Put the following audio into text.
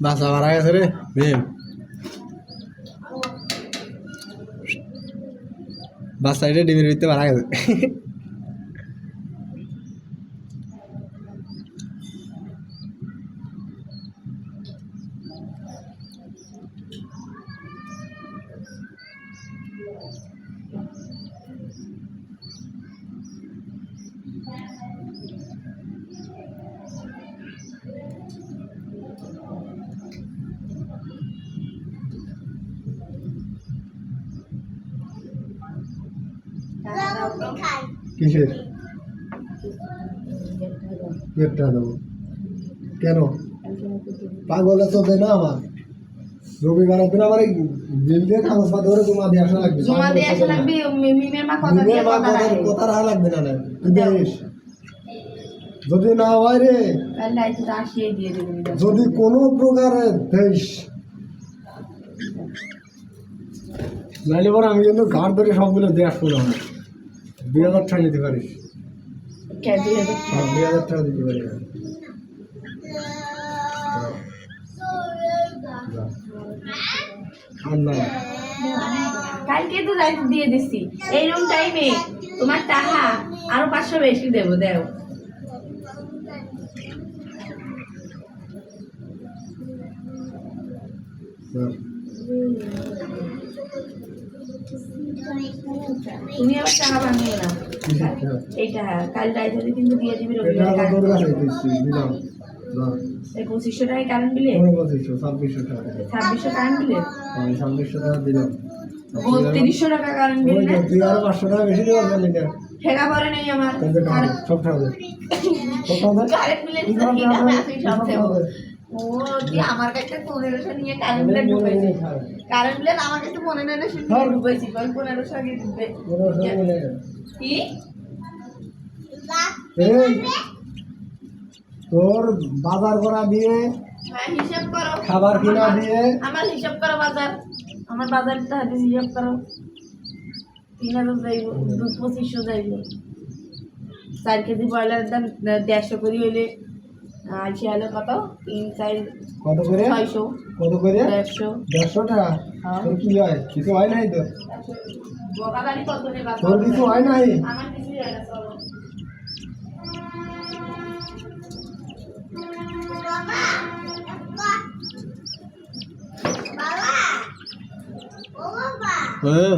বাসা মারা গেছে রে ভীম, বাসা এটা ডিমের ভিতরে মারা গেছে। কিসের পেটটা দেবো কেন? পাগল চলবে না আমার রবিবার দিন আমার বিল দিয়ে কাগজ পাতা ধরে জমা দিয়ে আসা লাগবে, কথা রাখা লাগবে না। যদি না হয় রে, যদি কোনো প্রকারের দেশ নাইলে পরে আমি কিন্তু ঘাট ধরে সবগুলো দিয়ে আসবো না। 2000 টাকা দিতে পারিস, 2000 টাকা দিতে পারি। কালকে তো রাইতে দিয়ে দিছি এইরকম টাইমে তোমার টাকা আরো 500 বেশি দেবো। দেও তুমি আবার টাকা ভাঙিও না। এইটা কাল রাইতে কিন্তু দিয়ে দিবি। 2500 টাকা কারেন্ট বিলে, 2600 টাকা 2600 কারেন্ট বিলে, 2600 টাকা দিলাম। 3200 টাকা কারেন্ট বিল। তুই আরো 500 টাকা বেশি দেওয়ার বললি না? ঠেকা পড়ে নেই আমার সব টাকা দে, কারেন্ট বিলে সব দেবো। ও তুই আমার কাছে 1500 নিয়ে কারেন্ট বিলে ঢুকাইছি। কারেন্ট বিলে আমার কাছে 1500 নিয়ে ঢুকাইছি। 1500 আগে ঢুকবে কি তোর বাজার করা দিয়ে, হিসাব করো খাবার কিনা দিয়ে, আমার হিসাব করো বাজার, আমার বাজারটা হাতে হিসাব করো। 3000 যাইব, 2500 যাইব। 4 কেজি ব্রয়লারের দাম 150 করে হইলে আইসি হলো কত? 3 4 কত করে? 600 কত করে? 150 টাকা। তোর কি হয়? কিছু হয় নাই তো? বকাবাড়ি কত রে বাবা? তোর কিছু হয় নাই? আমার কিছু হয় না। চলো হ্যাঁ